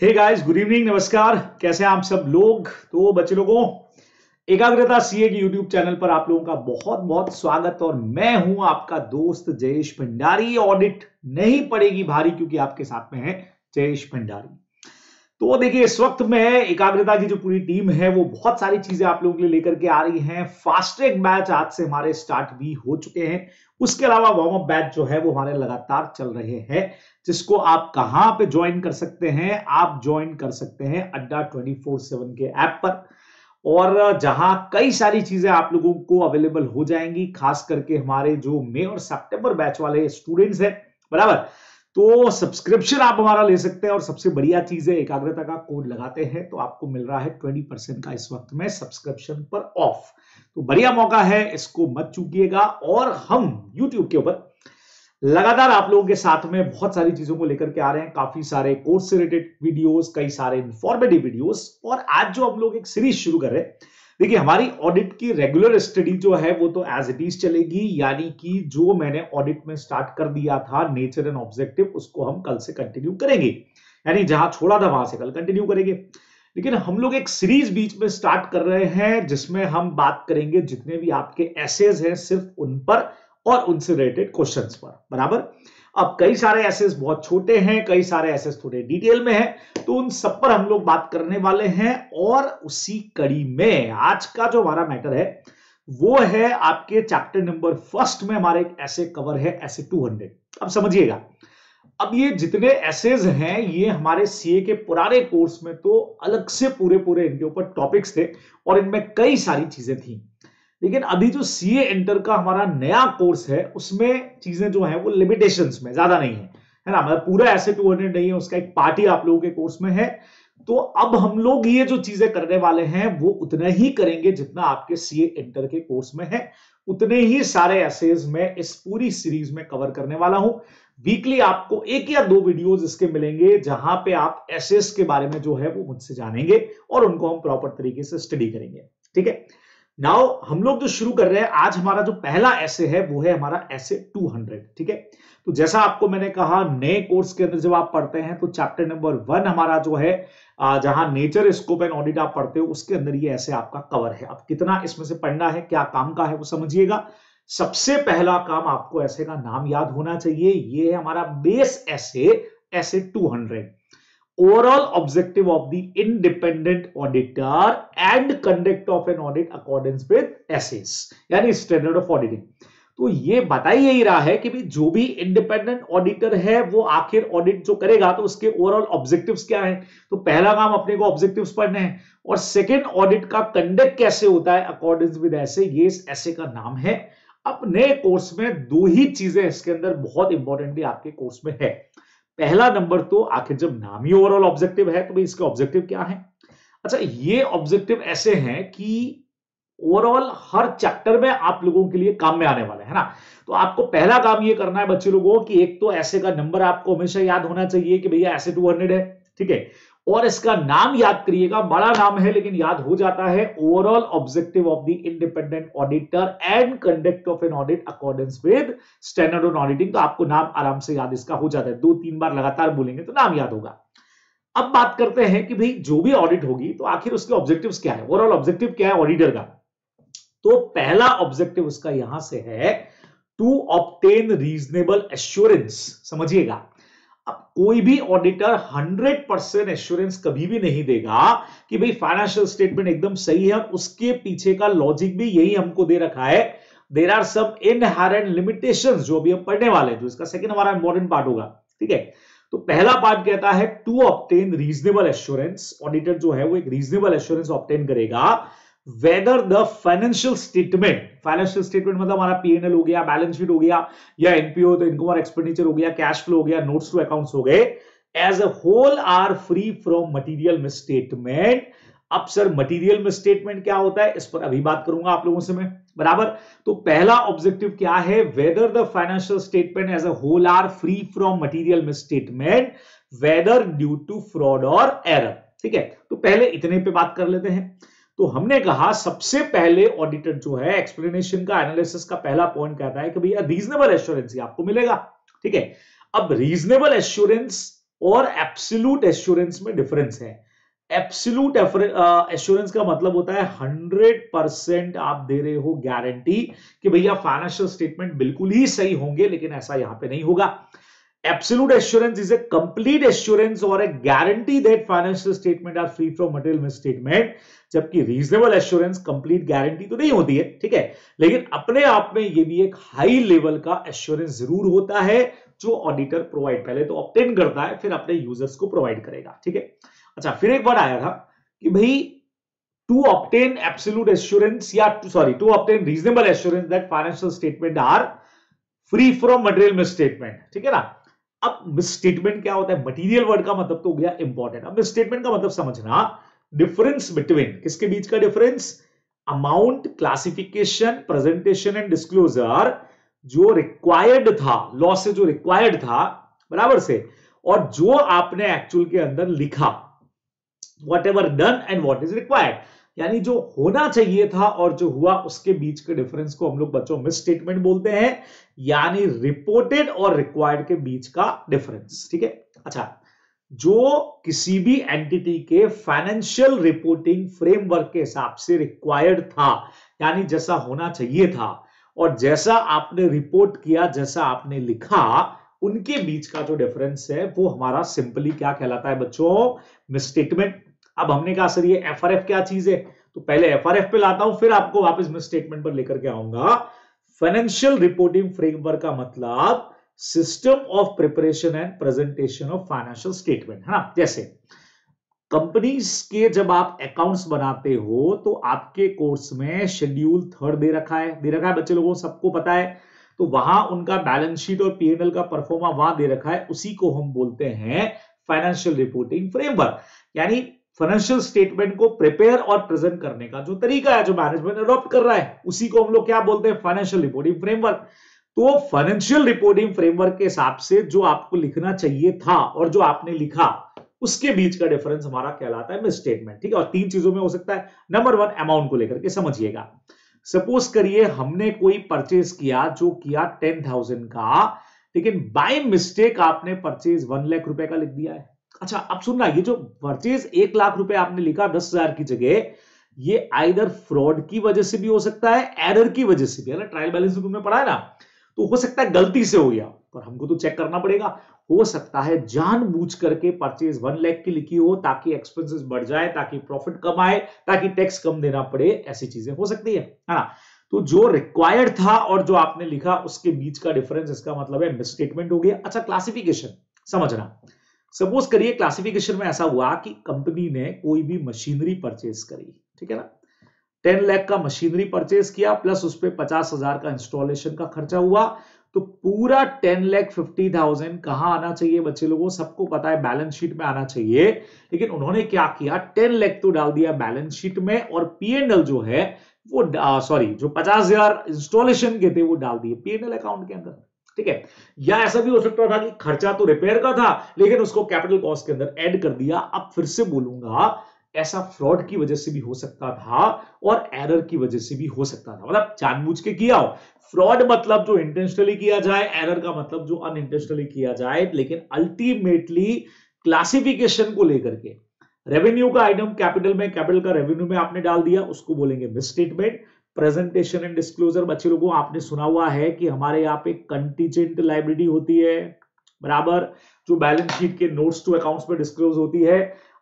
Hey guys, good evening, नमस्कार। कैसे हैं आप सब लोग? तो बच्चे लोगों, एकाग्रता सीए के यूट्यूब चैनल पर आप लोगों का बहुत बहुत स्वागत। और मैं हूं आपका दोस्त जयेश भंडारी। ऑडिट नहीं पड़ेगी भारी क्योंकि आपके साथ में है जयेश भंडारी। तो देखिए, इस वक्त में एकाग्रता की जो पूरी टीम है वो बहुत सारी चीजें आप लोगों के लिए लेकर के आ रही है। फास्ट ट्रैक बैच आज से हमारे स्टार्ट भी हो चुके हैं। उसके अलावा वार्म अप बैच जो है वो हमारे लगातार चल रहे हैं, जिसको आप कहां पे ज्वाइन कर सकते हैं? आप ज्वाइन कर सकते हैं अड्डा 24/7 के ऐप पर, और जहां कई सारी चीजें आप लोगों को अवेलेबल हो जाएंगी, खास करके हमारे जो मई और सितंबर बैच वाले स्टूडेंट्स हैं, बराबर। तो सब्सक्रिप्शन आप हमारा ले सकते हैं, और सबसे बढ़िया चीज है, एकाग्रता का कोड लगाते हैं तो आपको मिल रहा है 20% का इस वक्त में सब्सक्रिप्शन पर ऑफ। तो बढ़िया मौका है, इसको मत चूकिएगा। और हम YouTube के ऊपर लगातार आप लोगों के साथ में बहुत सारी चीजों को लेकर के आ रहे हैं, काफी सारे कोर्स से रिलेटेड वीडियोस, कई सारे इंफॉर्मेटिव वीडियोस। और आज जो हम लोग एक सीरीज शुरू कर रहे हैं, देखिए हमारी ऑडिट की रेगुलर स्टडी जो है वो तो एज इट इज चलेगी, यानी कि जो मैंने ऑडिट में स्टार्ट कर दिया था नेचर एंड ऑब्जेक्टिव, उसको हम कल से कंटिन्यू करेंगे। यानी जहां छोड़ा था वहां से कल कंटिन्यू करेंगे। लेकिन हम लोग एक सीरीज बीच में स्टार्ट कर रहे हैं जिसमें हम बात करेंगे जितने भी आपके एसेज हैं सिर्फ उन पर और उनसे रिलेटेड क्वेश्चंस पर, बराबर। अब कई सारे एसेस बहुत छोटे हैं, कई सारे एसेस थोड़े डिटेल में हैं, तो उन सब पर हम लोग बात करने वाले हैं। और उसी कड़ी में आज का जो हमारा मैटर है वो है आपके चैप्टर नंबर फर्स्ट में हमारे एक ऐसे कवर है, ऐसे 200। अब समझिएगा, अब ये जितने एसेज हैं ये हमारे सीए के पुराने कोर्स में तो अलग से पूरे पूरे इनके ऊपर टॉपिक्स थे और इनमें कई सारी चीजें थी। लेकिन अभी जो सीए एंटर का हमारा नया कोर्स है उसमें चीजें जो है वो लिमिटेशंस में, ज्यादा नहीं है ना। मतलब पूरा ऐसे 200 नहीं है, उसका एक पार्टी आप लोगों के कोर्स में है। तो अब हम लोग ये जो चीजें करने वाले हैं वो उतना ही करेंगे जितना आपके सीए एंटर के कोर्स में है। उतने ही सारे एसेज में इस पूरी सीरीज में कवर करने वाला हूं। वीकली आपको एक या दो वीडियोस इसके मिलेंगे जहां पे आप एसेज के बारे में जो है वो मुझसे जानेंगे और उनको हम प्रॉपर तरीके से स्टडी करेंगे। ठीक है, नाउ हम लोग जो शुरू कर रहे हैं, आज हमारा जो पहला ऐसे है वो है हमारा ऐसे 200। ठीक है, तो जैसा आपको मैंने कहा, नए कोर्स के अंदर जब आप पढ़ते हैं तो चैप्टर नंबर 1 हमारा जो है, जहां नेचर स्कोप एंड ऑडिट आप पढ़ते हो, उसके अंदर ये ऐसे आपका कवर है। अब कितना इसमें से पढ़ना है, क्या काम का है, वो समझिएगा। सबसे पहला काम, आपको ऐसे का नाम याद होना चाहिए। ये है हमारा बेस ऐसे, ऐसे 200। Overall objective of the independent auditor and conduct of an audit accordance with essays, यानी स्टैंडर्ड ऑफ ऑडिटिंग। तो ये बता ही यही रहा है कि भी जो भी इंडिपेंडेंट ऑडिटर है वो आखिर ऑडिट जो करेगा तो उसके ओवरऑल ऑब्जेक्टिव्स क्या है। तो पहला काम अपने को ऑब्जेक्टिव्स पढ़ने हैं, और सेकंड ऑडिट का कंडक्ट कैसे होता है अकॉर्डिंग विद ऐसे, ये इस ऐसे का नाम है। अब नए कोर्स में दो ही चीजें इसके अंदर बहुत इंपॉर्टेंटली आपके कोर्स में है। पहला नंबर तो, आखिर जब नाम ही ओवरऑल ऑब्जेक्टिव है तो भाई इसके ऑब्जेक्टिव क्या है। अच्छा, ये ऑब्जेक्टिव ऐसे हैं कि ओवरऑल हर चैप्टर में आप लोगों के लिए काम में आने वाले है ना। तो आपको पहला काम ये करना है बच्चे लोगों कि एक तो ऐसे का नंबर आपको हमेशा याद होना चाहिए कि भैया ऐसे 200 है। ठीक है, और इसका नाम याद करिएगा, बड़ा नाम है लेकिन याद हो जाता है, overall objective of the independent auditor and conduct of an audit according with standard on auditing. तो आपको नाम आराम से याद इसका हो जाता है, 2-3 बार लगातार बोलेंगे तो नाम याद होगा। अब बात करते हैं कि भाई जो भी ऑडिट होगी तो आखिर उसके ऑब्जेक्टिव्स क्या है, ओवरऑल ऑब्जेक्टिव क्या है ऑडिटर का। तो पहला ऑब्जेक्टिव उसका यहां से है, टू ऑब्टेन रीजनेबल एश्योरेंस। समझिएगा, अब कोई भी ऑडिटर 100% एश्योरेंस कभी भी नहीं देगा कि भाई फाइनेंशियल स्टेटमेंट एकदम सही है। उसके पीछे का लॉजिक भी यही हमको दे रखा है। There are some inherent limitations, जो अभी हम पढ़ने वाले हैं, जो इसका सेकंड हमारा इंपॉर्टेंट पार्ट होगा। ठीक है, तो पहला पार्ट कहता है to obtain reasonable assurance. Auditor जो है वो एक रीजनेबल एश्योरेंस ऑब्टेन करेगा वेदर द फाइनेंशियल स्टेटमेंट मतलब हमारा पीएनएल हो गया, बैलेंस शीट हो गया, या एनपीओ तो इनकम और एक्सपेंडिचर हो गया, कैश फ्लो हो गया, नोट्स टू अकाउंट्स हो गए, as a whole are free from material misstatement. अब सर मटेरियल मिसस्टेटमेंट क्या होता है, इस पर अभी बात करूंगा आप लोगों से मैं, बराबर। तो पहला ऑब्जेक्टिव क्या है, whether the financial statement as a whole are free from material misstatement whether due to fraud और एरर। ठीक है, तो पहले इतने पे बात कर लेते हैं। तो हमने कहा सबसे पहले ऑडिटर जो है एक्सप्लेनेशन का, एनालिसिस का पहला पॉइंट कहता है कि भैया रीजनेबल एश्योरेंस आपको मिलेगा। ठीक है, अब रीजनेबल एश्योरेंस और एब्सोल्यूट एश्योरेंस में डिफरेंस है। एब्सोल्यूट एश्योरेंस का मतलब होता है 100% आप दे रहे हो गारंटी कि भैया फाइनेंशियल स्टेटमेंट बिल्कुल ही सही होंगे, लेकिन ऐसा यहां पे नहीं होगा। Absolute assurance is a complete assurance or a guarantee that financial statement are free from material misstatement, जबकि रीजनेबल एश्योरेंस कंप्लीट गारंटी तो नहीं होती है, ठीक है, लेकिन अपने आप में ये भी एक हाई लेवल का एश्योरेंस जरूर होता है जो ऑडिटर प्रोवाइड पहले तो ऑब्टेन करता है, फिर अपने यूजर्स को प्रोवाइड करेगा, ठीक है। अच्छा, फिर एक वर्ड आया था कि भाई टू ऑब्टेन एब्सोल्यूट एश्योरेंस या sorry to obtain reasonable assurance that financial statement are free from material misstatement, ठीक है ना। अब मिसस्टेटमेंट क्या होता है? मटेरियल वर्ड का मतलब तो हो गया इंपॉर्टेंट। अब मिसस्टेटमेंट का मतलब समझना, डिफरेंस बिटवीन, किसके बीच का difference? Amount, classification, presentation and disclosure जो रिक्वायर्ड था, लॉ से जो रिक्वायर्ड था बराबर से, और जो आपने एक्चुअल के अंदर लिखा, what ever done and what is required, यानी जो होना चाहिए था और जो हुआ उसके बीच के डिफरेंस को हम लोग बच्चों मिसस्टेटमेंट बोलते हैं, यानी रिपोर्टेड और रिक्वायर्ड के बीच का डिफरेंस, ठीक है। अच्छा, जो किसी भी एंटिटी के फाइनेंशियल रिपोर्टिंग फ्रेमवर्क के हिसाब से रिक्वायर्ड था, यानी जैसा होना चाहिए था और जैसा आपने रिपोर्ट किया, जैसा आपने लिखा, उनके बीच का जो डिफरेंस है वो हमारा सिंपली क्या कहलाता है बच्चों? मिसस्टेटमेंट। अब हमने कहा सर ये एफआरएफ क्या चीज है, तो पहले एफआरएफ पे लाता हूं, फिर आपको वापस मिसस्टेटमेंट पर लेकर के आऊंगा। फाइनेंशियल रिपोर्टिंग फ्रेमवर्क का मतलब system of preparation and presentation of financial statement, है ना। जैसे कंपनीज के जब आप अकाउंट्स बनाते हो तो आपके कोर्स में शेड्यूल 3 दे रखा है बच्चे लोगों, सबको पता है। तो वहां उनका बैलेंस शीट और पीएनएल का परफॉर्मा वहां दे रखा है, उसी को हम बोलते हैं फाइनेंशियल रिपोर्टिंग फ्रेमवर्क। यानी फाइनेंशियल स्टेटमेंट को प्रिपेयर और प्रेजेंट करने का जो तरीका है, जो मैनेजमेंट अडॉप्ट कर रहा है, उसी को हम लोग क्या बोलते हैं? Financial reporting framework. तो फाइनेंशियल रिपोर्टिंग फ्रेमवर्क के हिसाब से जो आपको लिखना चाहिए था और जो आपने लिखा, उसके बीच का डिफरेंस हमारा कहलाता है मिसस्टेटमेंट, ठीक है। और 3 चीजों में हो सकता है। नंबर 1, अमाउंट को लेकर के समझिएगा। सपोज करिए हमने कोई परचेज किया, जो किया 10,000 का, लेकिन बाय मिस्टेक आपने परचेज 1 लाख रुपए का लिख दिया है। अच्छा, अब सुनना, ये जो परचेज 1 लाख रुपए आपने लिखा 10,000 की जगह, ये आइदर फ्रॉड की वजह से भी हो सकता है, एरर की वजह से भी, है ना। ट्रायल बैलेंस में तुमने पढ़ा है ना, तो हो सकता है गलती से हो गया, पर हमको तो चेक करना पड़ेगा। हो सकता है जानबूझ करके परचेज 1 लाख की लिखी हो ताकि एक्सपेंसेस बढ़ जाए, ताकि प्रॉफिट कम आए, ताकि टैक्स कम देना पड़े, ऐसी चीजें हो सकती है ना। तो जो रिक्वायर्ड था और जो आपने लिखा उसके बीच का डिफरेंस, इसका मतलब है मिसस्टेटमेंट हो गया। अच्छा, क्लासिफिकेशन समझना। सपोज करिए क्लासिफिकेशन में ऐसा हुआ कि कंपनी ने कोई भी मशीनरी परचेज करी, ठीक है ना, 10 लाख का मशीनरी परचेज किया, प्लस उस पर 50,000 का इंस्टॉलेशन का खर्चा हुआ, तो पूरा 10,50,000 कहां आना चाहिए बच्चे लोगों? सबको पता है बैलेंस शीट में आना चाहिए, लेकिन उन्होंने क्या किया? 10 लाख तो डाल दिया बैलेंस शीट में, और पीएनएल जो है वो जो 50,000 इंस्टॉलेशन के थे वो डाल दिए पीएनएल अकाउंट के अंदर, ठीक है। या ऐसा भी हो सकता था कि खर्चा तो रिपेयर का था, लेकिन उसको कैपिटल कॉस्ट के अंदर ऐड कर दिया। अब फिर से बोलूंगा, ऐसा फ्रॉड की वजह से भी हो सकता था और एरर की वजह से भी हो सकता था, मतलब जानबूझ के किया हो। फ्रॉड मतलब जो इंटेंशनली किया जाए, एरर का मतलब जो अनइंटेंशनली किया जाए, लेकिन अल्टीमेटली क्लासिफिकेशन को लेकर के रेवेन्यू का आइटम कैपिटल में, कैपिटल का रेवेन्यू में आपने डाल दिया, उसको बोलेंगे मिसस्टेटमेंट। प्रेजेंटेशन एंड डिस्क्लोजर, बच्चे लोगों आपने सुना हुआ है कि हमारे यहाँ पे कंटीजेंट लायबिलिटी होती है, बराबर, जो बैलेंस शीट के नोट्स टू अकाउंट्स पे डिस्क्लोज होती है।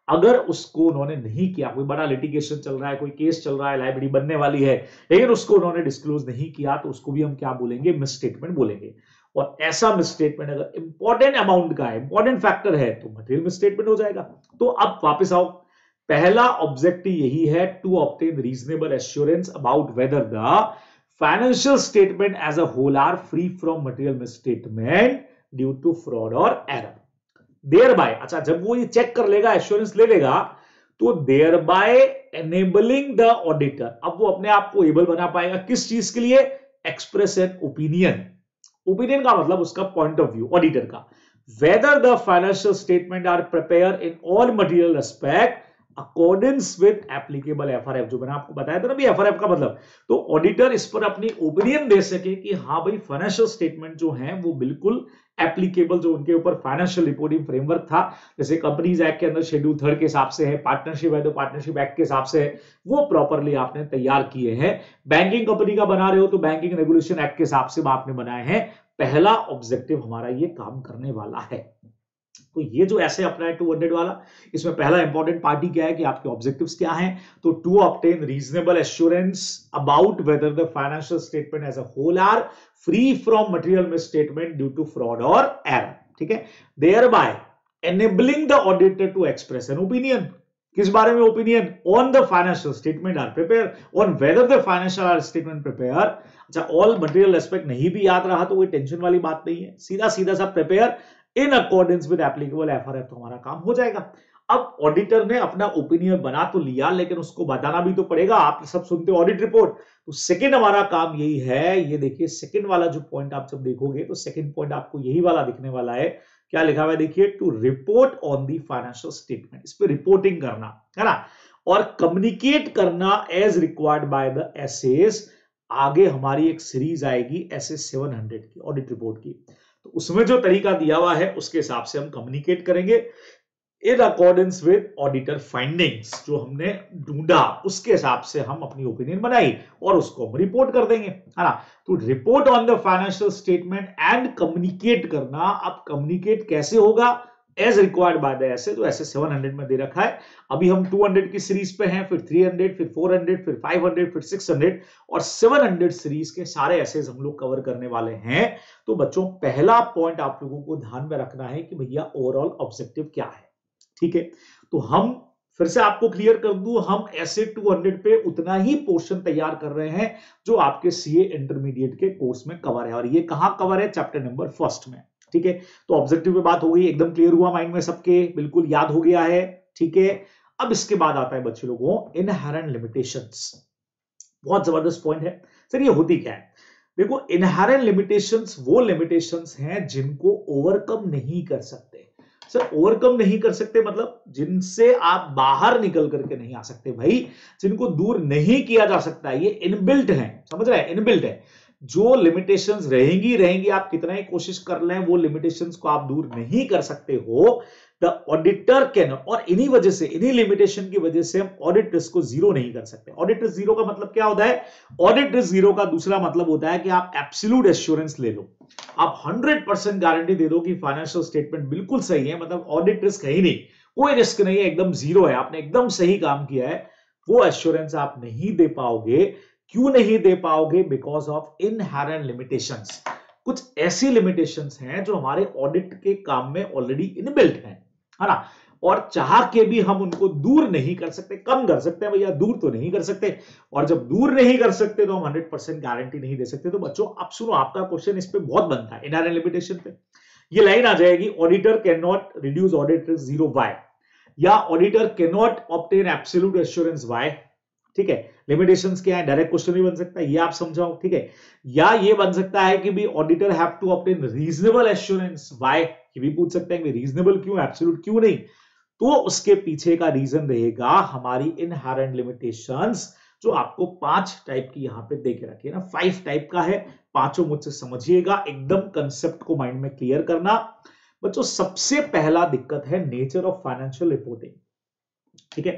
अगर उसको उन्होंने नहीं किया, कोई बड़ा लिटिगेशन चल रहा है, कोई केस चल रहा है, लायबिलिटी बनने वाली है, लेकिन उसको उन्होंने डिस्क्लोज नहीं किया, तो उसको भी हम क्या बोलेंगे? मिसस्टेटमेंट बोलेंगे। और ऐसा मिसस्टेटमेंट अगर इंपॉर्टेंट अमाउंट का है, इंपॉर्टेंट फैक्टर है, तो मटेरियल मिसस्टेटमेंट हो जाएगा। तो अब वापस आओ, पहला ऑब्जेक्टिव यही है, to obtain reasonable assurance about whether the financial statement as a whole are free from material misstatement due to fraud और एरर। देयर बाय, अच्छा जब वो ये चेक कर लेगा, एश्योरेंस ले लेगा, तो thereby enabling the auditor, अब वो अपने आप को एबल बना पाएगा किस चीज के लिए? Express an opinion. ओपिनियन का मतलब उसका पॉइंट ऑफ व्यू, ऑडिटर का, whether the financial statement are prepare in all material aspect accordance with applicable FRF, जो मैंने आपको बताया था ना भी एफआरएफ का मतलब, तो ऑडिटर इस पर अपनी ओपिनियन दे सके कि हाँ भाई फाइनेंशियल स्टेटमेंट जो है वो बिल्कुल एप्लीकेबल, जो उनके ऊपर फाइनेंशियल रिपोर्टिंग फ्रेमवर्क था, जैसे कंपनीज एक्ट के अंदर शेड्यूल 3 के हिसाब से है, पार्टनरशिप है तो पार्टनरशिप एक्ट के हिसाब से है, वो प्रॉपरली आपने तैयार किए हैं। बैंकिंग कंपनी का बना रहे हो तो बैंकिंग रेगुलेशन एक्ट के हिसाब से आपने बनाए हैं। पहला ऑब्जेक्टिव हमारा ये काम करने वाला है। तो ये जो ऐसे अप्लाई 200 वाला, इसमें पहला इंपॉर्टेंट पार्टी क्या है कि आपके ऑब्जेक्टिव्स क्या हैं, तो to obtain reasonable assurance about whether the financial statement as a whole are free from material misstatement due to fraud और एरर, ठीक है, thereby enabling the auditor to express an opinion, किस बारे में opinion, on the financial statement are prepare, on whether the financial statement prepare. अच्छा, all material aspect नहीं भी याद रहा तो कोई टेंशन वाली बात नहीं है, सीधा सीधा सा prepare in accordance with applicable FRF, तो हमारा काम हो जाएगा। अब ऑडिटर ने अपना ओपिनियन बना तो लिया, लेकिन उसको बताना भी तो पड़ेगा, आप सब सुनते हो ऑडिट रिपोर्ट, तो सेकंड हमारा काम यही है। ये देखिए सेकंड वाला जो पॉइंट आप जब देखोगे तो सेकंड पॉइंट आपको यही वाला दिखने वाला है, क्या लिखा हुआ है देखिए, to report on the financial statement, इस पे रिपोर्टिंग करना है ना, और कम्युनिकेट करना as required by the SS. आगे हमारी एक सीरीज आएगी एसएस 700 की ऑडिट रिपोर्ट की, तो उसमें जो तरीका दिया हुआ है उसके हिसाब से हम कम्युनिकेट करेंगे in accordance with auditor findings, जो हमने ढूंढा उसके हिसाब से हम अपनी ओपिनियन बनाई और उसको हम रिपोर्ट कर देंगे, है ना। तो report on the financial statement and communicate करना। अब कम्युनिकेट कैसे होगा, as required by the SA, तो ऐसे 700 में दे रखा है। अभी हम 200 की सीरीज पे हैं, फिर 300, फिर 400, फिर 500, फिर 600 और 700 सीरीज के सारे एसेज हम लोग कवर करने वाले हैं। तो बच्चों पहला पॉइंट आप लोगों को ध्यान में रखना है कि भैया ओवरऑल ऑब्जेक्टिव क्या है, ठीक है। तो हम फिर से आपको क्लियर कर दूं, हम ऐसे 200 पे उतना ही पोर्शन तैयार कर रहे हैं जो आपके सीए इंटरमीडिएट के कोर्स में कवर है, और ये कहां कवर है, चैप्टर नंबर 1 में, ठीक है। तो ऑब्जेक्टिव पे बात हो गई, एकदम क्लियर हुआ माइंड में सबके, बिल्कुल याद हो गया है, ठीक है। अब इसके बाद आता है बच्चे लोगों इनहेरेंट लिमिटेशंस, बहुत जबरदस्त पॉइंट है। सर ये होती क्या है, देखो इनहेरेंट लिमिटेशंस वो लिमिटेशंस हैं जिनको ओवरकम नहीं कर सकते। सर ओवरकम नहीं कर सकते मतलब जिनसे आप बाहर निकल करके नहीं आ सकते भाई, जिनको दूर नहीं किया जा सकता, ये इनबिल्ट है, समझ रहे हैं, इनबिल्ट है। जो लिमिटेशंस रहेंगी रहेंगी, आप कितना ही कोशिश कर लें वो लिमिटेशंस को आप दूर नहीं कर सकते हो। द ऑडिटर कैन, और इन्हीं वजह से, इन्हीं लिमिटेशन की वजह से हम ऑडिट रिस्क को जीरो नहीं कर सकते। ऑडिट रिस्क जीरो का मतलब क्या होता है, ऑडिट रिस्क जीरो का दूसरा मतलब होता है कि आप एब्सोल्यूट एश्योरेंस ले लो, आप 100% गारंटी दे दो कि फाइनेंशियल स्टेटमेंट बिल्कुल सही है, मतलब ऑडिट रिस्क है ही नहीं, कोई रिस्क नहीं है, एकदम जीरो है, आपने एकदम सही काम किया है। वो एश्योरेंस आप नहीं दे पाओगे। क्यों नहीं दे पाओगे, बिकॉज ऑफ इनहेरेंट लिमिटेशंस। कुछ ऐसी लिमिटेशंस हैं जो हमारे ऑडिट के काम में ऑलरेडी इनबिल्ट हैं, है ना, और चाह के भी हम उनको दूर नहीं कर सकते, कम कर सकते हैं भैया, दूर तो नहीं कर सकते। और जब दूर नहीं कर सकते तो हम 100% गारंटी नहीं दे सकते। तो बच्चों अब सुनो, आपका क्वेश्चन इस पे बहुत बनता है, इनहेरेंट लिमिटेशन पे। ये लाइन आ जाएगी, auditor can not reduce audit risk zero by, या auditor can not obtain absolute assurance by, ठीक है। लिमिटेशंस क्या है, डायरेक्ट क्वेश्चन भी बन सकता है, ये आप समझाओ, ठीक है। या ये बन सकता है कि भी auditor have to obtain reasonable assurance by, ये भी पूछ सकते हैं कि रीजनेबल क्यों, एब्सोल्यूट क्यों नहीं। तो उसके पीछे का रीजन रहेगा हमारी इनहेरेंट लिमिटेशंस, जो आपको 5 टाइप की यहां पे देके रखी है ना, 5 टाइप का है, पांचों मुझसे समझिएगा, एकदम कंसेप्ट को माइंड में क्लियर करना। बच्चों सबसे पहला दिक्कत है नेचर ऑफ फाइनेंशियल रिपोर्टिंग, ठीक है।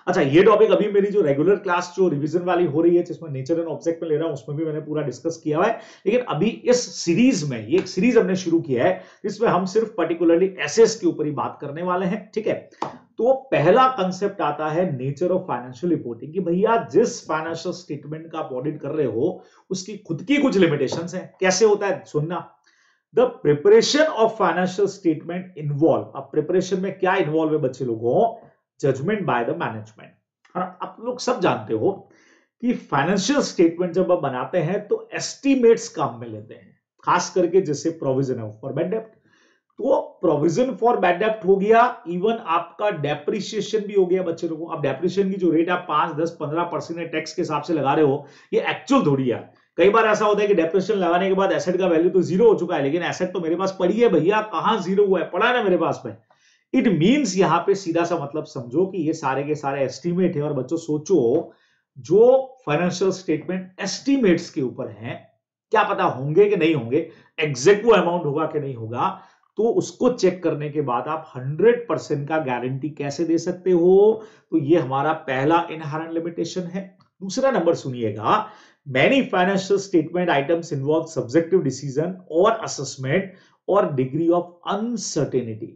अच्छा ये टॉपिक अभी मेरी जो रेगुलर क्लास जो रिवीजन वाली हो रही है, जिसमें नेचर एंड ऑब्जेक्ट में ले रहा हूं, उसमें भी मैंने पूरा डिस्कस किया हुआ है। लेकिन अभी इस सीरीज में, ये एक सीरीज हमने शुरू किया है जिसमें हम सिर्फ पर्टिकुलरली एसेस के ऊपर ही बात करने वाले हैं, ठीक है। तो पहला कंसेप्ट आता है नेचर ऑफ फाइनेंशियल रिपोर्टिंग, कि भैया जिस फाइनेंशियल स्टेटमेंट का आप ऑडिट कर रहे हो उसकी खुद की कुछ लिमिटेशंस हैं। कैसे होता है सुनना, the preparation of financial statement involve, अब प्रिपरेशन में क्या इन्वॉल्व है बच्चे लोगों, जजमेंट बाय द मैनेजमेंट। आप लोग सब जानते हो कि फाइनेंशियल स्टेटमेंट जब आप बनाते हैं तो एस्टीमेट्स काम में लेते हैं, खास करके जैसे प्रोविजन है फॉर बैड डेब्ट, तो प्रोविजन फॉर बैड डेब्ट हो गया, इवन आपका डेप्रिसिएशन भी हो गया बच्चे लोगों। अब डेप्रिसिएशन की जो रेट आप 5, 10, 15% टैक्स के हिसाब से लगा रहे हो, ये एक्चुअल थोड़ी है। कई बार ऐसा होता है कि डेप्रिसिएशन लगाने के बाद एसेट का वैल्यू तो जीरो हो चुका है, लेकिन एसेट तो मेरे पास पड़ी है भैया, कहां जीरो हुआ है, पड़ा है ना मेरे पास में। इट मींस यहां पे सीधा सा मतलब समझो कि ये सारे के सारे एस्टिमेट है, और बच्चों सोचो जो फाइनेंशियल स्टेटमेंट एस्टिमेट्स के ऊपर हैं, क्या पता होंगे कि नहीं होंगे, एग्जैक्ट वो अमाउंट होगा कि नहीं होगा, तो उसको चेक करने के बाद आप 100% का गारंटी कैसे दे सकते हो? तो ये हमारा पहला इनहेरेंट लिमिटेशन है। दूसरा नंबर सुनिएगा, many financial statement items involve subjective decision और असेसमेंट और डिग्री ऑफ अनसर्टेनिटी।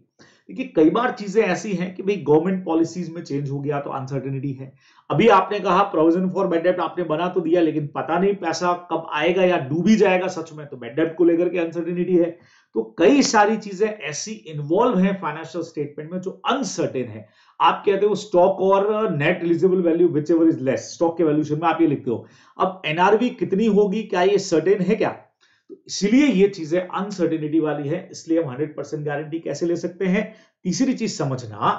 देखिए कई बार चीजें ऐसी हैं कि भाई गवर्नमेंट पॉलिसीज में चेंज हो गया तो अनसर्टेनिटी है। अभी आपने कहा प्रोविजन फॉर बैड डेब्ट आपने बना तो दिया, लेकिन पता नहीं पैसा कब आएगा या डूब ही जाएगा सच में, तो बैड डेब्ट को लेकर के अनसर्टेनिटी है। तो कई सारी चीजें ऐसी इन्वॉल्व हैं फाइनेंशियल स्टेटमेंट में जो अनसर्टेन है। आप कहते हो स्टॉक और net realisable value whichever is less, stock के वैल्यूएशन में आप ये लिखते हो। अब एनआरवी कितनी होगी, क्या ये सर्टेन है क्या? तो इसलिए ये चीजें अनसर्टेनिटी वाली है, इसलिए हम 100% गारंटी कैसे ले सकते हैं? तीसरी चीज समझना,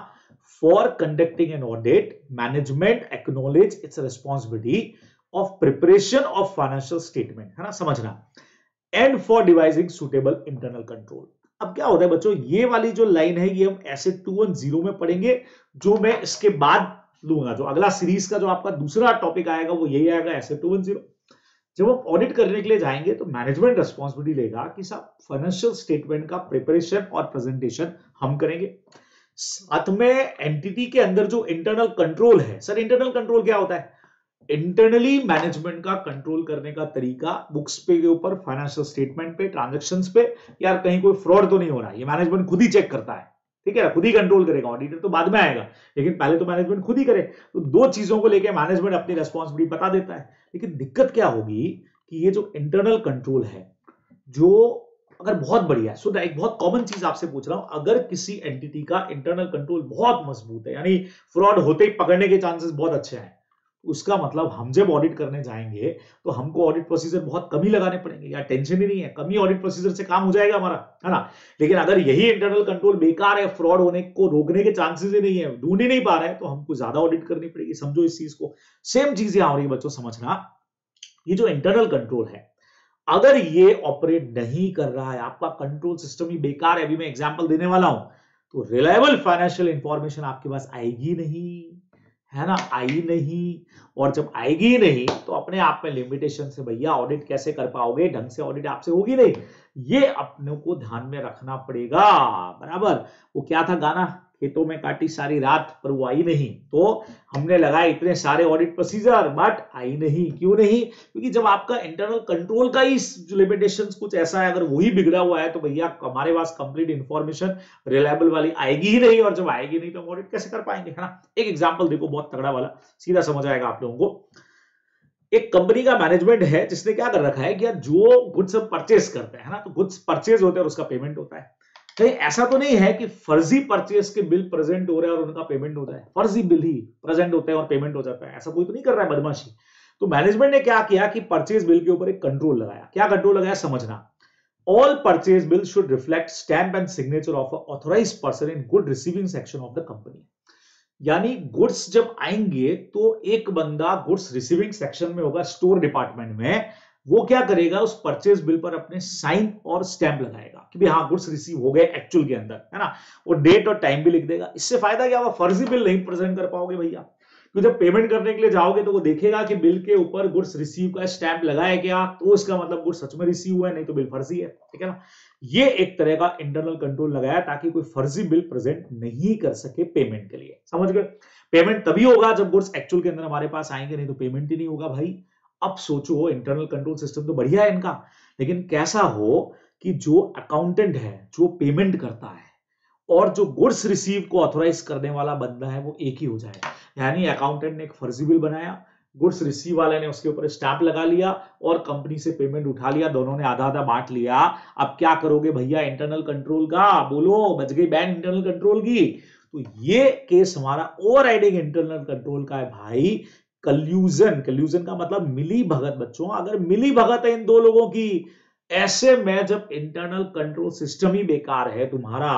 for conducting an audit management acknowledge it's responsibility of preparation of financial statement, है ना, समझना, and for devising suitable internal control. अब क्या होता है बच्चों, ये वाली जो लाइन है ये हम ऐसे 210 में पढ़ेंगे, जो मैं इसके बाद लूंगा, जो अगला सीरीज का जो आपका दूसरा टॉपिक आएगा वो यही आएगा, ऐसे 210। जब हम ऑडिट करने के लिए जाएंगे तो मैनेजमेंट रिस्पॉन्सिबिलिटी लेगा कि साहब फाइनेंशियल स्टेटमेंट का प्रिपरेशन और प्रेजेंटेशन हम करेंगे। साथ में एंटिटी के अंदर जो इंटरनल कंट्रोल है, सर इंटरनल कंट्रोल क्या होता है? इंटरनली मैनेजमेंट का कंट्रोल करने का तरीका, बुक्स पे के ऊपर, फाइनेंशियल स्टेटमेंट पे, ट्रांजैक्शंस पे, यार कहीं कोई फ्रॉड तो नहीं हो रहा है, ये मैनेजमेंट खुद ही चेक करता है, ठीक है, खुद ही कंट्रोल करेगा, ऑडिटर तो बाद में आएगा, लेकिन पहले तो मैनेजमेंट खुद ही करे। तो दो चीजों को लेकर मैनेजमेंट अपनी रेस्पॉन्सिबिलिटी बता देता है। लेकिन दिक्कत क्या होगी कि ये जो इंटरनल कंट्रोल है, जो अगर बहुत बढ़िया, सो एक बहुत कॉमन चीज आपसे पूछ रहा हूं, अगर किसी एंटिटी का इंटरनल कंट्रोल बहुत मजबूत है, यानी फ्रॉड होते ही पकड़ने के चांसेस बहुत अच्छे हैं, उसका मतलब हम जब ऑडिट करने जाएंगे तो हमको ऑडिट प्रोसीजर बहुत कम ही लगाने पड़ेंगे, या टेंशन ही नहीं है, कम ही ऑडिट प्रोसीजर से काम हो जाएगा हमारा, है ना। लेकिन अगर यही इंटरनल कंट्रोल बेकार है, फ्रॉड होने को रोकने के चांसेस ही नहीं है, ढूंढ ही नहीं पा रहे हैं, तो हमको ज्यादा ऑडिट करनी पड़ेगी। समझो इस चीज को। सेम चीज यहां हो रही है बच्चों, समझना, ये जो इंटरनल कंट्रोल है, अगर ये ऑपरेट नहीं कर रहा है, आपका कंट्रोल सिस्टम ही बेकार है, अभी मैं एग्जांपल देने वाला हूं, तो रिलायबल फाइनेंशियल इंफॉर्मेशन आपके पास आएगी नहीं, है ना, आई नहीं। और जब आएगी नहीं तो अपने आप में लिमिटेशन से भैया ऑडिट कैसे कर पाओगे, ढंग से ऑडिट आपसे होगी नहीं, ये अपने को ध्यान में रखना पड़ेगा, बराबर। वो क्या था गाना, खेतों में काटी सारी रात पर वो आई नहीं, तो हमने लगाए इतने सारे ऑडिट प्रोसीजर बट आई नहीं। क्यों नहीं? क्योंकि जब आपका इंटरनल कंट्रोल का ही लिमिटेशंस कुछ ऐसा है, अगर वही बिगड़ा हुआ है, तो भैया हमारे पास कंप्लीट इंफॉर्मेशन रिलायबल वाली आएगी ही नहीं, और जब आएगी नहीं तो हम ऑडिट कैसे कर पाएंगे, है ना। एक एग्जांपल देखो, बहुत तगड़ा वाला, सीधा समझ आएगा आप लोगों को। एक कंपनी का मैनेजमेंट है जिसने क्या कर रखा है कि यार जो गुड्स हम परचेज करते हैं ना, तो गुड्स परचेज होते हैं और उसका पेमेंट होता है। कहीं ऐसा तो नहीं है कि फर्जी परचेज के बिल प्रेजेंट हो रहे हैं और उनका पेमेंट होता है, फर्जी बिल ही प्रेजेंट होते हैं और पेमेंट हो जाता है, ऐसा कोई तो नहीं कर रहा है बदमाशी। तो मैनेजमेंट ने क्या किया कि परचेज बिल के ऊपर एक कंट्रोल लगाया। क्या कंट्रोल लगाया, समझना, all purchase bill should reflect stamp and signature of authorised person in good receiving section of the company. यानी गुड्स जब आएंगे तो एक बंदा गुड्स रिसीविंग सेक्शन में होगा, स्टोर डिपार्टमेंट में, वो क्या करेगा, उस परचेज बिल पर अपने साइन और स्टैंप लगाएगा कि भाई हाँ गुड्स रिसीव हो गए एक्चुअल के अंदर, है ना। वो डेट और टाइम भी लिख देगा। इससे फायदा क्या हुआ, फर्जी बिल नहीं प्रेजेंट कर पाओगे भैया। तो जब पेमेंट करने के लिए जाओगे तो वो देखेगा कि बिल के ऊपर गुड्स रिसीव का स्टैंप लगाया क्या, तो इसका मतलब गुड्स सच में रिसीव हुआ है, नहीं तो बिल फर्जी है, ठीक है ना। ये एक तरह का इंटरनल कंट्रोल लगाया ताकि कोई फर्जी बिल प्रेजेंट नहीं कर सके पेमेंट के लिए, समझ गए। पेमेंट तभी होगा जब गुड्स एक्चुअल के अंदर हमारे पास आएंगे, नहीं तो पेमेंट ही नहीं होगा भाई। अब सोचो, इंटरनल कंट्रोल सिस्टम तो बढ़िया है इनका, लेकिन कैसा हो कि जो अकाउंटेंट है, जो पेमेंट करता है, और जो गुड्स रिसीव को ऑथोराइज करने वाला बंदा है, वो एक ही हो जाए। यानी अकाउंटेंट ने एक फर्जी बिल बनाया, गुड्स रिसीव वाले ने उसके ऊपर स्टैंप लगा लिया और कंपनी से पेमेंट उठा लिया, दोनों ने आधा आधा बांट लिया। अब क्या करोगे भैया इंटरनल कंट्रोल का, बोलो, बच गई बैंड इंटरनल कंट्रोल की। तो ये केस हमारा ओवरराइडिंग इंटरनल कंट्रोल का है भाई। कल्यूजन, कल्यूजन का मतलब मिली भगत बच्चों, अगर मिली भगत है इन दो लोगों की, ऐसे में जब इंटरनल कंट्रोल सिस्टम ही बेकार है तुम्हारा,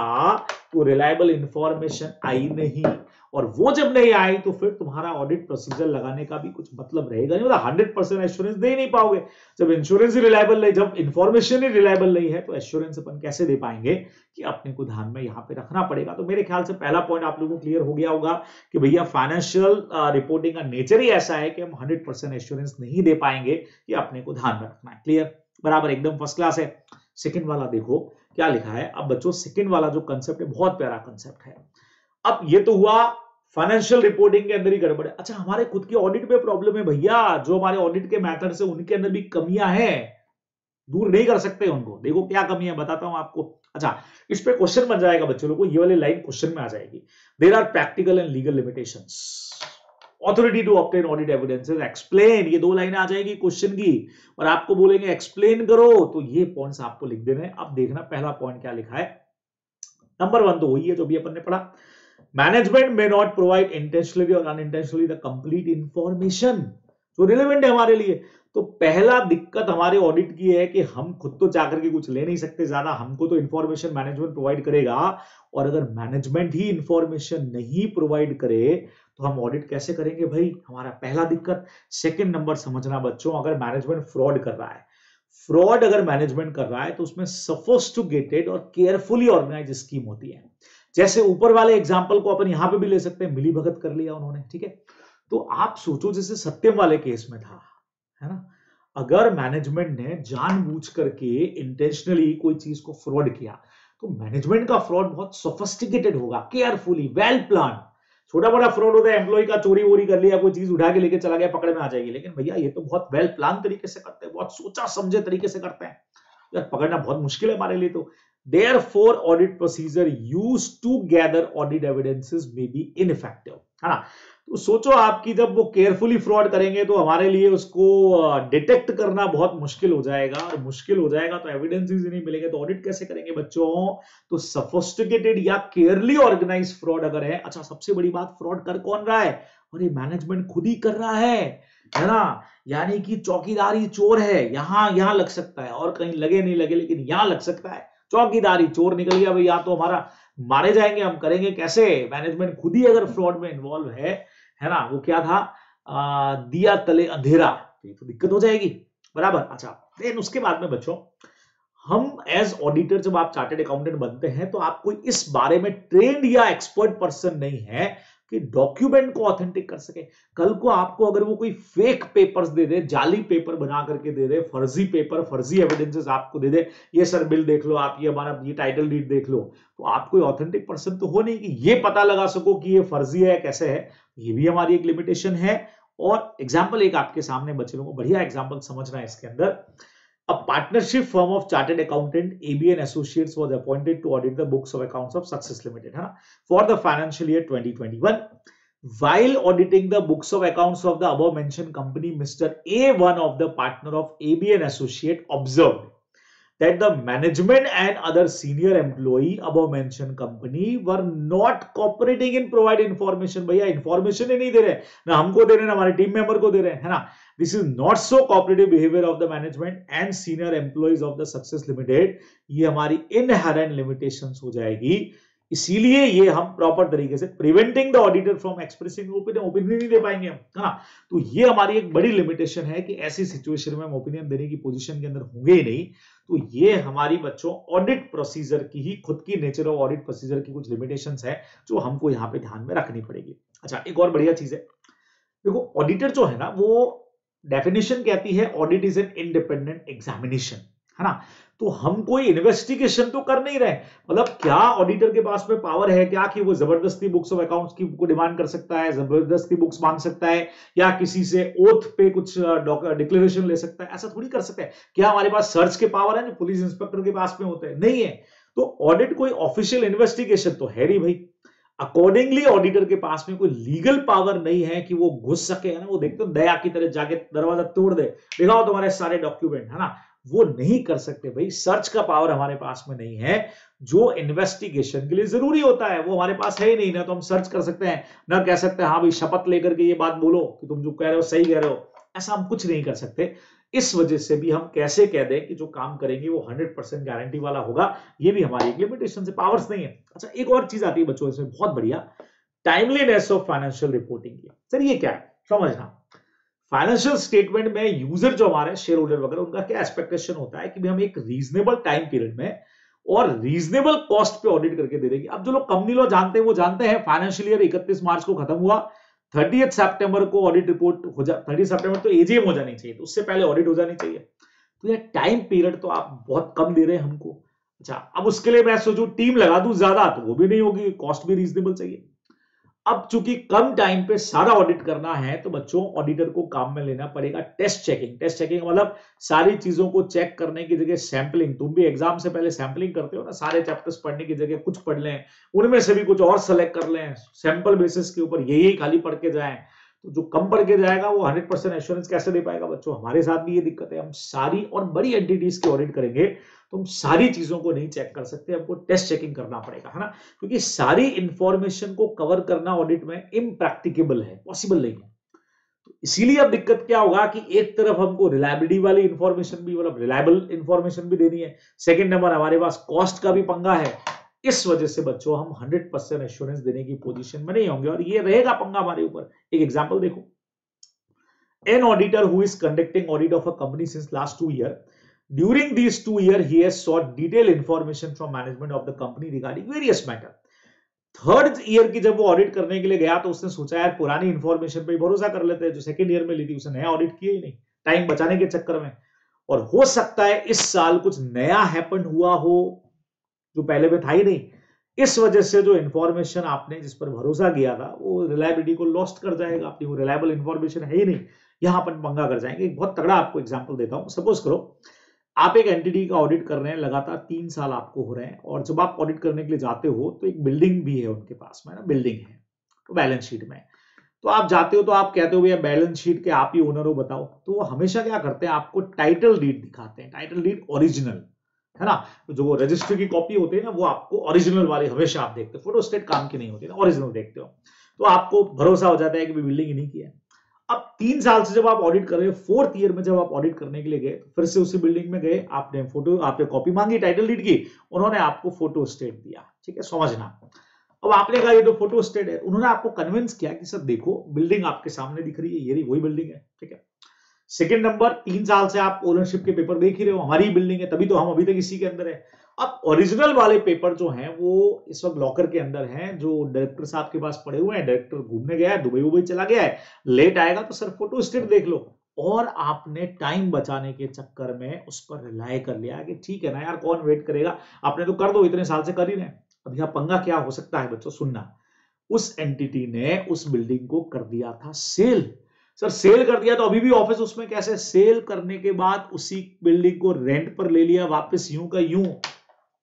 तो रिलायबल इंफॉर्मेशन आई नहीं, और वो जब नहीं आई तो फिर तुम्हारा ऑडिट प्रोसीजर लगाने का भी कुछ मतलब रहेगा नहीं, मतलब 100% एश्योरेंस दे नहीं पाओगे। जब इंश्योरेंस ही रिलायबल नहीं, जब इंफॉर्मेशन ही रिलायबल नहीं है, तो एश्योरेंस अपन कैसे दे पाएंगे, कि अपने को ध्यान में यहां पे रखना पड़ेगा। तो मेरे ख्याल से पहला पॉइंट आप लोगों को क्लियर हो गया होगा कि भैया फाइनेंशियल रिपोर्टिंग का नेचर ही ऐसा है कि हम 100% एश्योरेंस नहीं दे पाएंगे, कि अपने को ध्यान में रखना है। क्लियर, बराबर, एकदम फर्स्ट क्लास है। सेकंड वाला देखो क्या लिखा है। अब बच्चों सेकंड वाला जो कंसेप्ट है बहुत प्यारा कंसेप्ट है। अब ये तो हुआ फाइनेंशियल रिपोर्टिंग के अंदर ही गड़बड़ है। अच्छा, हमारे खुद के ऑडिट में प्रॉब्लम है भैया, जो हमारे ऑडिट के मेथड से उनके अंदर भी कमियां हैं, दूर नहीं कर सकते उनको। देखो क्या कमी है बताता हूं आपको। अच्छा, इस पे क्वेश्चन बन जाएगा बच्चों लोगों को, ये वाली लाइन क्वेश्चन में आ जाएगी। There are practical and legal limitations, authority to obtain audit evidences, explain, ये 2 लाइनें आ जाएगी क्वेश्चन की, और आपको बोलेंगे एक्सप्लेन करो, तो ये पॉइंट्स आपको लिख देने। अब देखना पहला पॉइंट क्या लिखा है। नंबर 1 तो वही है जो भी अपन ने पढ़ा, मैनेजमेंट में नॉट प्रोवाइड इंटेंशनली और अनइंटेंशनली द कंप्लीट इंफॉर्मेशन जो रिलेवेंट है हमारे लिए। तो पहला दिक्कत हमारे ऑडिट की है कि हम खुद तो जाकर के कुछ ले नहीं सकते ज्यादा, हमको तो इंफॉर्मेशन मैनेजमेंट प्रोवाइड करेगा, और अगर मैनेजमेंट ही इंफॉर्मेशन नहीं प्रोवाइड करे तो हम ऑडिट कैसे करेंगे भाई, हमारा पहला दिक्कत। सेकंड नंबर समझना बच्चों, अगर मैनेजमेंट फ्रॉड कर रहा है, फ्रॉड अगर मैनेजमेंट कर रहा है, तो उसमें सोफिस्टिकेटेड और केयरफुली ऑर्गेनाइज स्कीम होती है। जैसे ऊपर वाले एग्जांपल को अपन यहां पे भी ले सकते हैं, मिली भगत कर लिया उन्होंने, ठीक है। तो आप सोचो जैसे सत्यम वाले केस में था, है ना, अगर मैनेजमेंट ने जानबूझ करके इंटेंशनली कोई चीज को फ्रॉड किया, तो मैनेजमेंट का फ्रॉड बहुत सोफिस्टिकेटेड होगा, केयरफुली, वेल प्लान। छोटा बड़ा फ्रॉड होता है, एम्प्लॉय का चोरी वोरी कर लिया, कोई चीज उठा के लेके चला गया, पकड़ में आ जाएगी। लेकिन भैया ये तो बहुत वेल प्लान तरीके से करते हैं, बहुत सोचा समझे तरीके से करते हैं, यार पकड़ना बहुत मुश्किल है हमारे लिए। तो therefore audit procedure used to gather audit evidences may be ineffective, है ना। तो सोचो आपकी जब वो केयरफुली फ्रॉड करेंगे तो हमारे लिए उसको डिटेक्ट करना बहुत मुश्किल हो जाएगा, और मुश्किल हो जाएगा तो एविडेंसेस ही नहीं मिलेंगे, तो ऑडिट कैसे करेंगे बच्चों। तो सोफिस्टिकेटेड या केयरली ऑर्गेनाइज फ्रॉड अगर है, अच्छा सबसे बड़ी बात, फ्रॉड कर कौन रहा है, और ये मैनेजमेंट खुद ही कर रहा है ना। यानी कि चौकीदारी चोर है, यहां लग सकता है, और कहीं लगे नहीं लगे, लेकिन यहां लग सकता है। चौकीदारी चोर निकल गया भाई, या तो हमारा मारे जाएंगे, हम करेंगे कैसे, मैनेजमेंट खुद ही अगर फ्रॉड में इन्वॉल्व है ना। वो क्या था, दिया तले अंधेरा, तो दिक्कत हो जाएगी, बराबर। अच्छा, देन उसके बाद में बच्चों, हम एज ऑडिटर जब आप चार्टर्ड अकाउंटेंट बनते हैं, तो आप कोई इस बारे में ट्रेंड या एक्सपर्ट पर्सन नहीं है कि डॉक्यूमेंट को ऑथेंटिक कर सके। कल को आपको अगर वो कोई फेक पेपर्स दे दे, जाली पेपर बना करके दे दे, फर्जी पेपर, फर्जी एविडेंसेस आपको दे दे, ये सर बिल देख लो आप, ये हमारा ये टाइटल डीड देख लो, तो आप कोई ऑथेंटिक पर्सन तो हो नहीं कि ये पता लगा सको कि ये फर्जी है कैसे है। ये भी हमारी एक लिमिटेशन है। और एग्जाम्पल एक आपके सामने बच्चे लोगों को बढ़िया एग्जाम्पल समझना है इसके अंदर। A partnership firm of chartered accountant ABN Associates was appointed to audit the books of accounts of Success Limited, है ना, for the financial year 2021. While auditing the books of accounts of the above mentioned company, Mr. A, one of the partner of ABN Associate, observed that the management and other senior employee above mentioned company were not cooperating in provide information। भैया information ही नहीं दे रहे, ना हमको दे रहे, ना हमारे team member को दे रहे, है ना। This is not so cooperative behavior of the management and senior employees of the Success Limited। ये हमारी inherent limitations हो जाएगी। इसीलिए ये हम प्रॉपर तरीके से preventing the auditor from expressing opinion नहीं दे पाएंगे हम, है ना। तो ये हमारी एक बड़ी लिमिटेशन है कि ऐसी सिचुएशन में हम ओपिनियन देने की पोजीशन के अंदर होंगे ही नहीं। तो ये हमारी बच्चों ऑडिट प्रोसीजर की ही, खुद की नेचर ऑफ ऑडिट प्रोसीजर की कुछ लिमिटेशंस है जो हमको यहाँ पे ध्यान में रखनी पड़ेगी। अच्छा, एक और बढ़िया चीज है, देखो ऑडिटर जो है ना, वो डेफिनेशन कहती है audit is an independent examination, है ना। तो हम कोई इन्वेस्टिगेशन तो कर नहीं रहे, मतलब क्या ऑडिटर के पास में पावर है क्या कि वो जबरदस्ती बुक्स ऑफ अकाउंट्स की को डिमांड कर सकता है, जबरदस्ती बुक्स मांग सकता है, या किसी से ओथ पे कुछ डिक्लेरेशन ले सकता है, ऐसा थोड़ी कर सकता है। क्या हमारे पास सर्च के पावर है जो पुलिस इंस्पेक्टर के पास में होते हैं, नहीं है। तो ऑडिट कोई ऑफिशियल इन्वेस्टिगेशन तो है नहीं भाई। अकॉर्डिंगली ऑडिटर के पास में कोई लीगल पावर नहीं है कि वो घुस सके, है ना, वो देखते दया की तरह जाके दरवाजा तोड़ दे, दिखाओ तुम्हारे सारे डॉक्यूमेंट, है ना, वो नहीं कर सकते भाई। सर्च का पावर हमारे पास में नहीं है, जो इन्वेस्टिगेशन के लिए जरूरी होता है वो हमारे पास है ही नहीं। ना तो हम सर्च कर सकते हैं, ना कह सकते हैं हाँ भाई शपथ लेकर के ये बात बोलो कि तुम जो कह रहे हो सही कह रहे हो, ऐसा हम कुछ नहीं कर सकते। इस वजह से भी हम कैसे कह दें कि जो काम करेंगे वो 100% गारंटी वाला होगा, ये भी हमारी एक लिमिटेशन से, पावर्स नहीं है। अच्छा, एक और चीज आती है बच्चों इसमें बहुत बढ़िया, टाइमलीनेस ऑफ फाइनेंशियल रिपोर्टिंग की। सर ये क्या है समझना, फाइनेंशियल स्टेटमेंट में यूजर जो हमारे शेयर होल्डर वगैरह, उनका क्या एक्सपेक्टेशन होता है कि भाई हम एक रीजनेबल टाइम पीरियड में और रीजनेबल कॉस्ट पे ऑडिट करके दे देंगे। अब जो लोग कंपनी लॉ जानते हैं वो जानते हैं फाइनेंशियल ईयर 31 मार्च को खत्म हुआ, 30 सितंबर को ऑडिट रिपोर्ट हो जा 30 सितंबर तो एजीएम हो जानी चाहिए, तो उससे पहले ऑडिट हो जानी चाहिए। तो ये टाइम पीरियड तो आप बहुत कम दे रहे हैं हमको। अच्छा, अब उसके लिए मैं सोचूं टीम लगा दूं ज्यादा, तो वो भी नहीं होगी, कॉस्ट भी रीजनेबल चाहिए। अब चूंकि कम टाइम पे सारा ऑडिट करना है, तो बच्चों ऑडिटर को काम में लेना पड़ेगा टेस्ट चेकिंग। टेस्ट चेकिंग मतलब सारी चीजों को चेक करने की जगह सैंपलिंग। तुम भी एग्जाम से पहले सैंपलिंग करते हो ना, सारे चैप्टर्स पढ़ने की जगह कुछ पढ़ लें, उनमें से भी कुछ और सेलेक्ट कर लें, सैंपल बेसिस के ऊपर यही खाली पढ़ के जाएं। तो जो कम पढ़ के जाएगा वो 100% एश्योरेंस कैसे दे पाएगा बच्चों? हमारे साथ भी ये दिक्कत है, हम सारी और बड़ी एंटिटीज की ऑडिट करेंगे तो हम सारी चीजों को नहीं चेक कर सकते, हमको टेस्ट चेकिंग करना पड़ेगा, है ना, क्योंकि सारी इंफॉर्मेशन को कवर करना ऑडिट में इम्प्रैक्टिकेबल है, पॉसिबल नहीं है। तो इसीलिए अब दिक्कत क्या होगा कि एक तरफ हमको रिलायबिलिटी वाली इंफॉर्मेशन भी, मतलब रिलायबल इंफॉर्मेशन भी देनी है, सेकंड नंबर हमारे पास कॉस्ट का भी पंगा है। इस वजह से बच्चों हम 100% एश्योरेंस देने की पोजीशन में नहीं होंगे, और ये रहेगा पंगा हमारे ऊपर। एक एग्जांपल देखो, an auditor who is conducting audit of a company since last 2 years, during these 2 years he has sought detailed information from management of the company regarding various matter। Third year की जब वो audit करने के लिए गया तो उसने सोचा यार पुरानी इंफॉर्मेशन पे ही भरोसा कर लेते हैं, जो सेकंड ईयर में ली थी उसने नया ऑडिट किया ही नहीं, टाइम बचाने के चक्कर में। और हो सकता है इस साल कुछ नया हैपन हुआ हो जो पहले में था ही नहीं, इस वजह से जो इंफॉर्मेशन आपने जिस पर भरोसा किया था वो रिलायबिलिटी को लॉस्ट कर जाएगा, अपनी वो रिलायबल इंफॉर्मेशन है ही नहीं, यहां पर पंगा कर जाएंगे। एक बहुत तगड़ा आपको एग्जांपल देता हूं। सपोज करो आप एक एंटिटी का ऑडिट कर रहे हैं, लगातार 3 साल आपको हो रहे हैं, और जब आप ऑडिट करने के लिए जाते हो तो एक बिल्डिंग भी है उनके पास में ना, बिल्डिंग है तो बैलेंस शीट में, तो आप जाते हो तो आप कहते हो भैया बैलेंस शीट के आप ही ओनर हो बताओ, तो वो हमेशा क्या करते हैं आपको टाइटल डीड दिखाते हैं, टाइटल डीड ओरिजिनल, है ना, जो वो रजिस्ट्री की कॉपी होती है ना वो आपको ओरिजिनल वाली हमेशा आप देखते हो, फोटोस्टेट काम की नहीं होती ना, ओरिजिनल देखते हो, तो आपको भरोसा हो जाता है कि बिल्डिंग इन्हीं की है। अब 3 साल से जब आप ऑडिट कर रहे हो, 4th ईयर में जब आप ऑडिट करने के लिए गए, फिर से उसी बिल्डिंग में गए, आपने कॉपी मांगी टाइटल डीड की, उन्होंने आपको फोटो स्टेट दिया, ठीक है, समझना। अब आपने कहा ये तो फोटो स्टेट है, उन्होंने आपको कन्विंस किया कि सर देखो बिल्डिंग आपके सामने दिख रही है, ये वही बिल्डिंग है, ठीक है। सेकंड नंबर, 3 साल से आप ओनरशिप के पेपर देख ही रहे हो, हमारी बिल्डिंग है, तभी तो हम अभी तक इसी के अंदर है। अब ओरिजिनल वाले पेपर जो हैं वो इस वक्त लॉकर के अंदर हैं, जो डायरेक्टर साहब के पास पड़े हुए हैं, डायरेक्टर घूमने गया है, दुबई चला गया है, लेट आएगा तो सर फोटो स्टेट देख लो। और आपने टाइम बचाने के चक्कर में उस पर रिलाय कर लिया कि ठीक है ना यार, कौन वेट करेगा, आपने तो कर दो, इतने साल से कर ही रहे। अब यहां पंगा क्या हो सकता है बच्चों, सुनना, उस एंटिटी ने उस बिल्डिंग को कर दिया था सेल। सर सेल कर दिया तो अभी भी ऑफिस उसमें कैसे, सेल करने के बाद उसी बिल्डिंग को रेंट पर ले लिया वापस, यूं का यूं।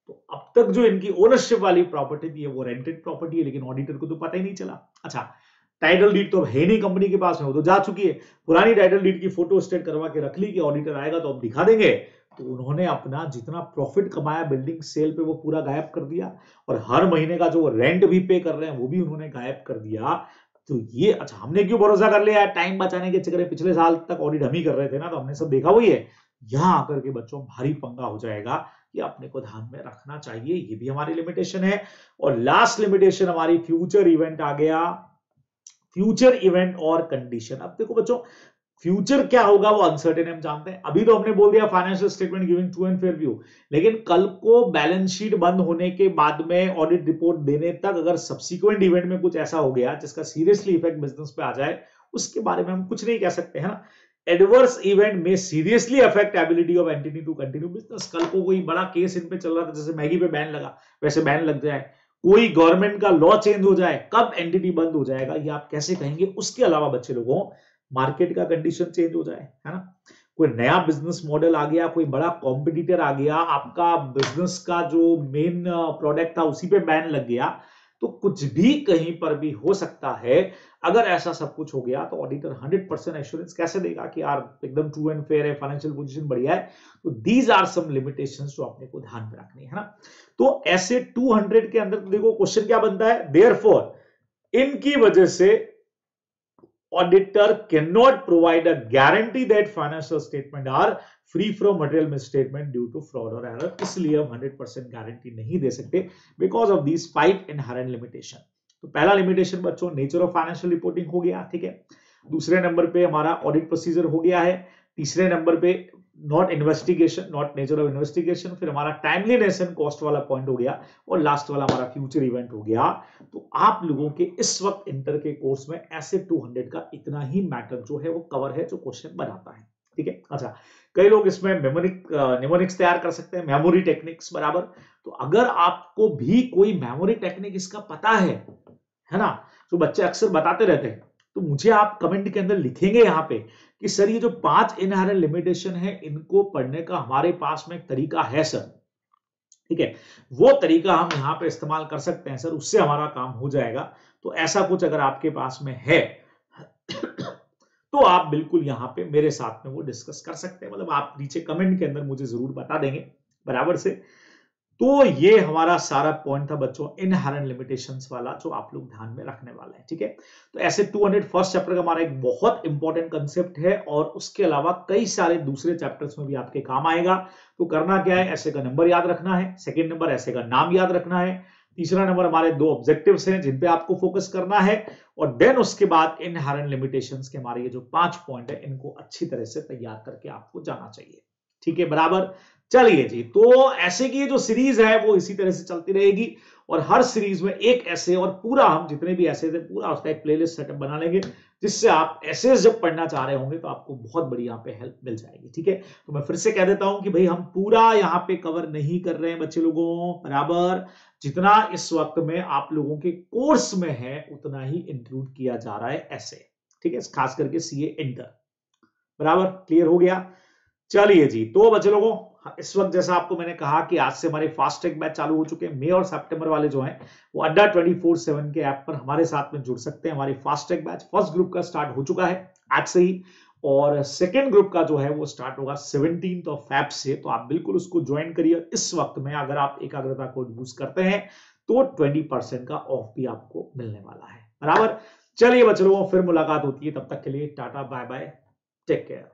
तो अब तक जो इनकी ओनरशिप वाली प्रॉपर्टी थी वो रेंटेड प्रॉपर्टी है, लेकिन ऑडिटर को तो पता ही नहीं चला। अच्छा, टाइटल डीड तो है नहीं कंपनी के पास में, वो तो जा चुकी है, पुरानी टाइटल डीड की फोटो स्टेट करवा के रख ली कि ऑडिटर आएगा तो अब दिखा देंगे। तो उन्होंने अपना जितना प्रॉफिट कमाया बिल्डिंग सेल पे वो पूरा गायब कर दिया, और हर महीने का जो रेंट भी पे कर रहे हैं वो भी उन्होंने गायब कर दिया। तो ये, अच्छा हमने क्यों भरोसा कर लिया, टाइम बचाने के चक्कर, पिछले साल तक ऑडिट हम ही कर रहे थे ना, तो हमने सब देखा वही है। यहां आकर के बच्चों भारी पंगा हो जाएगा, ये अपने को ध्यान में रखना चाहिए, ये भी हमारी लिमिटेशन है। और लास्ट लिमिटेशन हमारी फ्यूचर इवेंट आ गया, फ्यूचर इवेंट और कंडीशन। अब देखो बच्चों, फ्यूचर क्या होगा वो अनसर्टेन हम जानते हैं, अभी तो हमने बोल दिया financial statement giving true and fair view, लेकिन कल को बैलेंस शीट बंद होने के बाद में ऑडिट रिपोर्ट देने तक अगर सब्सिक्वेंट इवेंट में कुछ ऐसा हो गया जिसका सीरियसली इफेक्ट बिजनेस पे आ जाए, उसके बारे में हम कुछ नहीं कह सकते, है ना। एडवर्स इवेंट में seriously affect ability of entity to continue business. कल को कोई बड़ा केस इन पे चल रहा था, जैसे मैगी पे बैन लगा वैसे बैन लग जाए, कोई गवर्नमेंट का लॉ चेंज हो जाए, कब एंटिटी बंद हो जाएगा ये आप कैसे कहेंगे। उसके अलावा बच्चे लोगों, मार्केट का कंडीशन चेंज हो जाए, है ना, कोई नया बिजनेस मॉडल आ गया, कोई बड़ा कॉम्पिटिटर आ गया, आपका बिजनेस का जो मेन प्रोडक्ट था उसी पे बैन लग गया, तो कुछ भी कहीं पर भी हो सकता है। अगर ऐसा सब कुछ हो गया तो ऑडिटर 100% एश्योरेंस कैसे देगा कि यार एकदम ट्रू एंड फेयर है, फाइनेंशियल पोजीशन बढ़िया है। तो दीज आर सम लिमिटेशंस जो आपने को ध्यान में रखनी है ना। तो ऐसे 200 के अंदर देखो क्वेश्चन क्या बनता है, देयरफॉर इनकी वजह से auditor cannot provide a guarantee that financial statement are free from material misstatement due to fraud or error. इसलिए हम 100% गारंटी नहीं दे सकते because of these 5 inherent limitation. तो पहला लिमिटेशन बच्चों नेचर ऑफ फाइनेंशियल रिपोर्टिंग हो गया, ठीक है। दूसरे नंबर पे हमारा ऑडिट प्रोसीजर हो गया है। तीसरे नंबर पे not investigation, not nature of investigation. फिर हमारा टाइमलीनेस एंड कॉस्ट वाला पॉइंट हो गया और लास्ट वाला हमारा फ्यूचर इवेंट हो गया। तो आप लोगों के इस वक्त इंटर के कोर्स में ऐसे 200 का इतना ही मैटर जो है वो कवर है जो क्वेश्चन बनाता है, ठीक है। अच्छा, कई लोग इसमें निमोनिक्स तैयार कर सकते हैं, मेमोरी टेक्निक्स बराबर। तो अगर आपको भी कोई मेमोरी टेक्निक इसका पता है ना, तो बच्चे अक्सर बताते रहते हैं, तो मुझे आप कमेंट के अंदर लिखेंगे यहाँ पे कि सर ये जो 5 इनहेरेंट लिमिटेशन है इनको पढ़ने का हमारे पास में एक तरीका है सर, ठीक है। वो तरीका हम यहाँ पे इस्तेमाल कर सकते हैं सर, उससे हमारा काम हो जाएगा। तो ऐसा कुछ अगर आपके पास में है तो आप बिल्कुल यहाँ पे मेरे साथ में वो डिस्कस कर सकते हैं, मतलब आप नीचे कमेंट के अंदर मुझे जरूर बता देंगे बराबर से। तो ये हमारा सारा पॉइंट था बच्चों इनहेरेंट लिमिटेशंस वाला, जो आप लोग ध्यान में रखने वाले हैं, ठीक है। तो ऐसे 200 फर्स्ट चैप्टर का हमारा एक बहुत इंपॉर्टेंट कंसेप्ट है और उसके अलावा कई सारे दूसरे चैप्टर्स में भी आपके काम आएगा। तो करना क्या है, ऐसे का नंबर याद रखना है, सेकेंड नंबर ऐसे का नाम याद रखना है, तीसरा नंबर हमारे 2 ऑब्जेक्टिव्स हैं जिन पे आपको फोकस करना है, और देन उसके बाद इनहेरेंट लिमिटेशंस के हमारे ये जो 5 पॉइंट है इनको अच्छी तरह से तैयार करके आपको जाना चाहिए, ठीक है बराबर। चलिए जी, तो ऐसे की जो सीरीज है वो इसी तरह से चलती रहेगी और हर सीरीज में एक ऐसे और पूरा हम जितने भी ऐसे थे पूरा उसका एक प्लेलिस्ट सेटअप बना लेंगे, जिससे आप ऐसे जब पढ़ना चाह रहे होंगे तो आपको बहुत बड़ी यहाँ पे हेल्प मिल जाएगी, ठीक है। तो मैं फिर से कह देता हूं कि भाई हम पूरा यहाँ पे कवर नहीं कर रहे हैं बच्चे लोगों बराबर, जितना इस वक्त में आप लोगों के कोर्स में है उतना ही इंक्लूड किया जा रहा है ऐसे, ठीक है, खास करके सीए इंटर बराबर। क्लियर हो गया। चलिए जी, तो बच्चे लोगों इस वक्त जैसा आपको मैंने कहा कि आज से हमारे फास्ट ट्रैक बैच चालू हो चुके हैं। मई और सितंबर वाले जो हैं वो अड्डा 24/7 के ऐप पर हमारे साथ में जुड़ सकते हैं। हमारी fast track batch first group का स्टार्ट हो चुका है आज से ही, और सेकेंड ग्रुप का जो है वो स्टार्ट होगा 17 फेब से। तो आप बिल्कुल उसको ज्वाइन करिए। इस वक्त में अगर आप एकाग्रता कोड यूज करते हैं तो 20% का ऑफ भी आपको मिलने वाला है बराबर। चलिए बच्चे लोगों, फिर मुलाकात होती है, तब तक के लिए tata bye bye, take care.